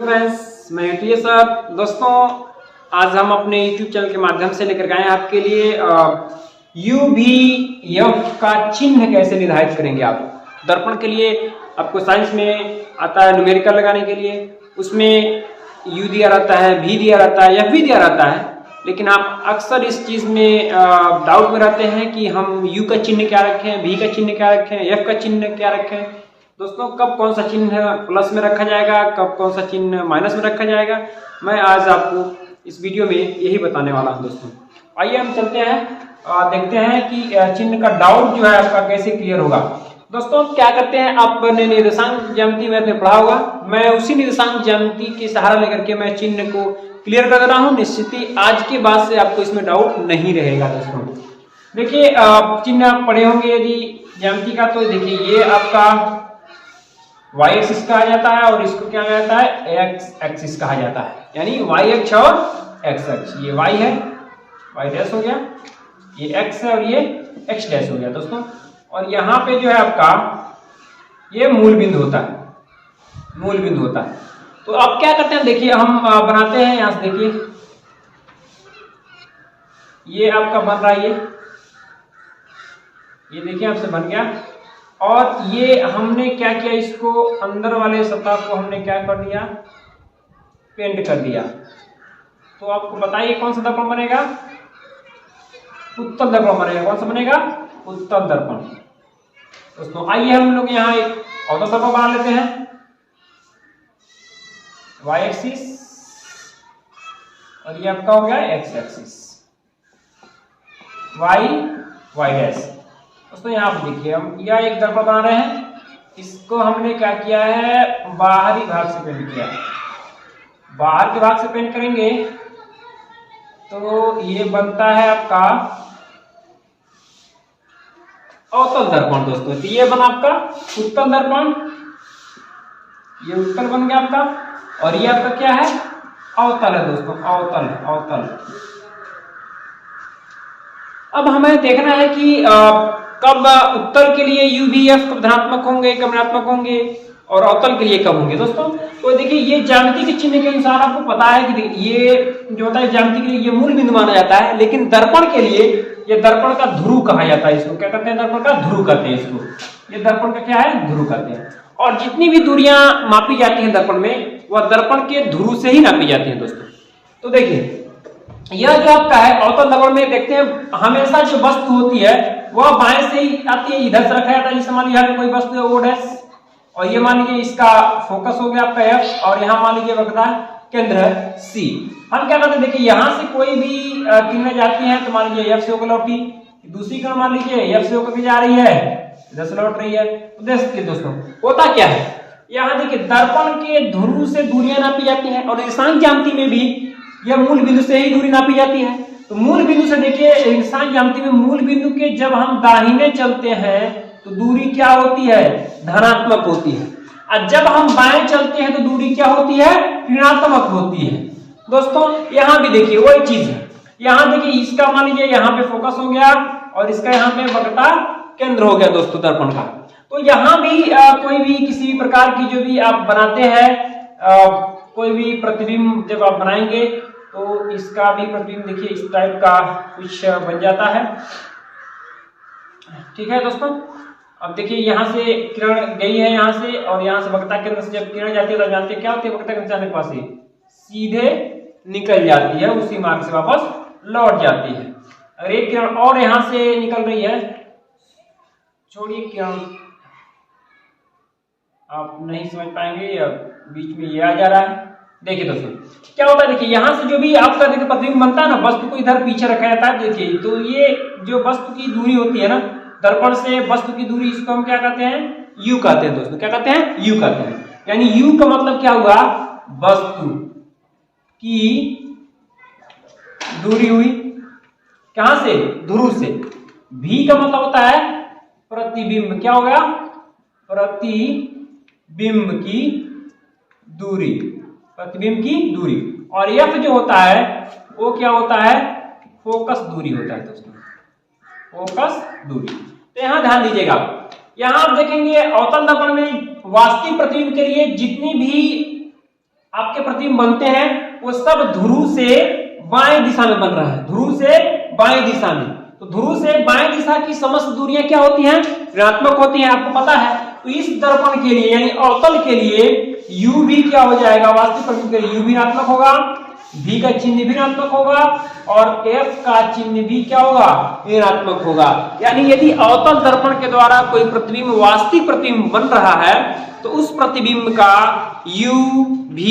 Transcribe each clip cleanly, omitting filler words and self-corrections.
Friends, मैं UTS sir. दोस्तों, आज हम अपने YouTube चैनल के माध्यम से लेकर गए हैं आपके लिए UVF का चिन्ह कैसे निर्धारित करेंगे। आप दर्पण के लिए आपको साइंस में आता है न्यूमेरिकल लगाने के लिए, उसमें U दिया रहता है, V दिया रहता है, F भी दिया रहता है। लेकिन आप अक्सर इस चीज में डाउट में रहते हैं कि हम U का चिन्ह क्या रखें, V का चिन्ह क्या रखें, F का चिन्ह क्या रखें। दोस्तों, कब कौन सा चिन्ह प्लस में रखा जाएगा, कब कौन सा चिन्ह माइनस में रखा जाएगा, मैं आज आपको इस वीडियो में यही बताने वाला हूं। दोस्तों, आइए हम चलते हैं, देखते हैं कि चिन्ह का डाउट जो है आपका कैसे क्लियर होगा। दोस्तों, क्या करते हैं, आपने निर्देशांक ज्यामिति में पढ़ा होगा, मैं उसी निर्देशांक ज्यामिति के सहारा लेकर के मैं चिन्ह को क्लियर कर दे रहा हूँ। निश्चित ही आज के बाद से आपको इसमें डाउट नहीं रहेगा। दोस्तों देखिए, चिन्ह आप पढ़े होंगे यदि ज्यामिति का, तो देखिए ये आपका y एक्सिस कहा जाता है और इसको क्या कहा जाता है, x एक्सिस कहा जाता है, यानी y अक्ष और x अक्ष। ये y है, y डैश हो गया, ये x है और ये x डैश हो गया। दोस्तों, और यहाँ पे जो है आपका ये मूल बिंदु होता है, मूल बिंदु होता है। तो अब क्या करते हैं, देखिए हम बनाते हैं, यहाँ से देखिए ये आपका बन रहा है, ये देखिए आपसे बन गया। और ये हमने क्या किया, इसको अंदर वाले सतह को हमने क्या कर दिया, पेंट कर दिया। तो आपको बताइए कौन सा दर्पण बनेगा, उत्तल दर्पण बनेगा। कौन सा बनेगा, उत्तल दर्पण। दोस्तों आइए हम लोग यहाँ एक अवतल दर्पण बना लेते हैं, y एक्सिस और ये आपका हो गया x एक्सिस, y डैश। दोस्तों यहाँ पे देखिए हम यह एक दर्पण बना रहे हैं, इसको हमने क्या किया है, बाहरी भाग से पेंट किया है। बाहर के भाग से पेंट करेंगे तो ये बनता है आपका अवतल दर्पण। दोस्तों, तो ये बना आपका उत्तल दर्पण, ये उत्तल बन गया आपका, और ये आपका क्या है, अवतल है। दोस्तों अवतल। अब हमें देखना है कि कब उत्तल के लिए UVF कब धनात्मक होंगे, कब ऋणात्मक होंगे, और अवतल के लिए कब होंगे। दोस्तों तो देखिए ये ज्यामिति के चिन्ह के अनुसार आपको पता है कि ये जो होता है ज्यामिति के लिए ये मूल बिंदु माना जाता है, लेकिन दर्पण के लिए ये दर्पण का ध्रुव कहा जाता है। इसको क्या कहते हैं, दर्पण का ध्रुव कहते हैं इसको। ये दर्पण का क्या है, ध्रुव कहते हैं। और जितनी भी दूरियां मापी जाती हैं दर्पण में, वह दर्पण के ध्रुव से ही नापी जाती है। दोस्तों तो देखिए यह जो आपका है अवतल दर्पण में, देखते हैं हमेशा जो वस्तु होती है वह बाएं से ही आती है, इधर से रखा जाता है। जैसे मान लीजिए यहाँ पे कोई वस्तु है O डैश, और ये मान लीजिए इसका फोकस हो गया आपका F, और यहाँ मान लीजिए वक्रता केंद्र है C। हम क्या करते हैं, देखिए यहाँ से कोई भी किरणें जाती हैं तो मान लीजिए F से होकर लौटी, दूसरी किरण मान लीजिए F से होकर भी जा रही है, इधर से लौट रही है। तो देखिए दोस्तों होता क्या है, यहाँ देखिए दर्पण के ध्रुव से दूरियां नापी जाती हैं, और निर्देशांक ज्यामिति में भी यह मूल बिंदु से ही दूरी नापी जाती है। तो मूल बिंदु से देखिए निर्देशांक ज्यामिति में मूल बिंदु के जब हम दाहिने चलते हैं तो दूरी क्या होती है, धनात्मक होती है, और जब हम बाएं चलते हैं तो दूरी क्या होती है, ऋणात्मक होती है। दोस्तों यहाँ भी देखिए वही चीज है, यहाँ देखिए इसका मान लीजिए यहाँ पे फोकस हो गया और इसका यहाँ पे वक्रता केंद्र हो गया। दोस्तों दर्पण का तो यहाँ भी कोई भी किसी प्रकार की जो भी आप बनाते हैं, कोई भी प्रतिबिंब जब आप बनाएंगे तो इसका भी प्रतिबिंब देखिए इस टाइप का कुछ बन जाता है। ठीक है दोस्तों, अब देखिए यहाँ से किरण गई है यहाँ से, और यहाँ से वक्रता केंद्र से जब किरण जाती है तो जानते हैं क्या होती है, वक्रता केंद्र जाने के पास ही सीधे निकल जाती है, उसी मार्ग से वापस लौट जाती है। अगर एक किरण और यहाँ से निकल रही है, छोड़िए किरण आप नहीं समझ पाएंगे, या बीच में ये आ जा रहा है। देखिए दोस्तों क्या होता है, देखिए यहाँ से जो भी आपका देखिए प्रतिबिंब बनता है ना, वस्तु को इधर पीछे रखा जाता है। देखिए तो ये जो वस्तु की दूरी होती है ना, दर्पण से वस्तु की दूरी, इसको हम क्या कहते हैं, U कहते हैं। दोस्तों क्या कहते हैं, U कहते हैं। यानी U का मतलब क्या हुआ, वस्तु की दूरी हुई कहां से, ध्रुव से। V का मतलब होता है प्रतिबिंब, क्या हो गया, प्रतिबिंब की दूरी, प्रतिबिंब की दूरी। और F जो होता है वो क्या होता है, फोकस दूरी होता है। दोस्तों फोकस दूरी। तो यहां ध्यान दीजिएगा, यहां आप देखेंगे अवतल दर्पण में वास्तविक प्रतिबिंब के लिए जितनी भी आपके प्रतिबिंब बनते हैं वो सब ध्रुव से बाएं दिशा में बन रहा है, ध्रुव से बाएं दिशा में। तो ध्रुव से बाएं दिशा की समस्त दूरियां क्या होती हैं? ऋणात्मक होती हैं, आपको पता है। तो इस दर्पण के लिए यानी अवतल के लिए u भी क्या हो जाएगा? वास्तविक प्रतिबिंब के लिए u भी ऋणात्मक होगा, v का चिन्ह भी ऋणात्मक होगा और f का चिन्ह भी क्या होगा? ऋणात्मक होगा। यानी यदि अवतल दर्पण के द्वारा कोई प्रतिबिंब वास्तविक प्रतिबिंब बन रहा है तो उस प्रतिबिंब का u v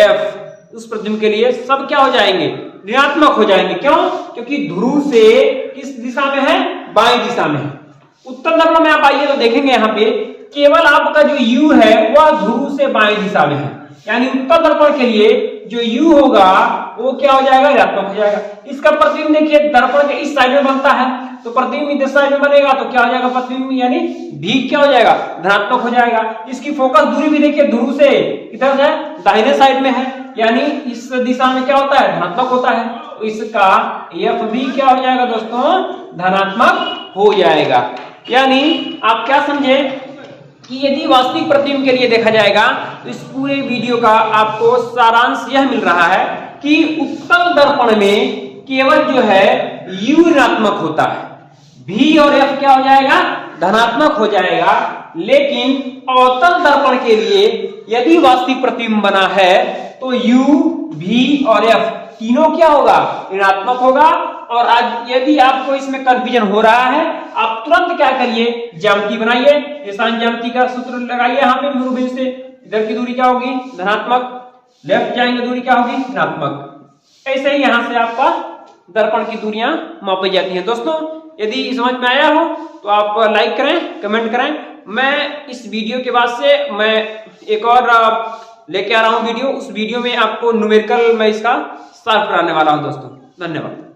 f उस प्रतिबिंब के लिए सब क्या हो जाएंगे? ऋणात्मक हो जाएंगे। क्यों? क्योंकि ध्रुव से किस दिशा में है? बाएं दिशा में है। उत्तर दर्पण में आप आइए तो देखेंगे यहाँ पे केवल आपका जो u है वह ध्रुव से बाएं दिशा में है। यानी उत्तर दर्पण के लिए जो u होगा वो क्या हो जाएगा? ऋणात्मक हो जाएगा। इसका प्रतिबिंब देखिए दर्पण के इस साइड में बनता है तो प्रतिबिंब इस साइड में बनेगा तो क्या हो जाएगा? प्रतिबिंब यानी भी क्या हो जाएगा? धनात्मक हो जाएगा। इसकी फोकस दूरी भी देखिए ध्रुव से किधर है? दाहिने साइड में है, यानी इस दिशा में क्या होता है? धनात्मक होता है। तो इसका f भी क्या हो जाएगा दोस्तों? धनात्मक हो जाएगा। यानी आप क्या समझे कि यदि वास्तविक प्रतिबिंब के लिए देखा जाएगा तो इस पूरे वीडियो का आपको सारांश यह मिल रहा है कि उत्तल दर्पण में केवल जो है u ऋणात्मक होता है, v और f क्या हो जाएगा? धनात्मक हो जाएगा। लेकिन अवतल दर्पण के लिए यदि वास्तविक प्रतिबिंब बना है तो u, v और f तीनों क्या होगा? ऋणात्मक होगा। और आज यदि आपको इसमें कंफ्यूजन हो रहा है आप तुरंत क्या करिए? ज्यामिति बनाइए, निशान ज्यामिति का सूत्र लगाइए। यहाँ पे मूल से इधर की दूरी क्या होगी? धनात्मक, लेफ्ट जाएंगे दूरी क्या होगी? ऋणात्मक। ऐसे ही यहाँ से आपका दर्पण की दूरियां मापी जाती हैं। दोस्तों यदि समझ में आया हो तो आप लाइक करें, कमेंट करें। मैं इस वीडियो के बाद से मैं एक और लेके आ रहा हूँ वीडियो। उस वीडियो में आपको न्यूमेरिकल मैं इसका सॉल्व कराने वाला हूँ दोस्तों। धन्यवाद।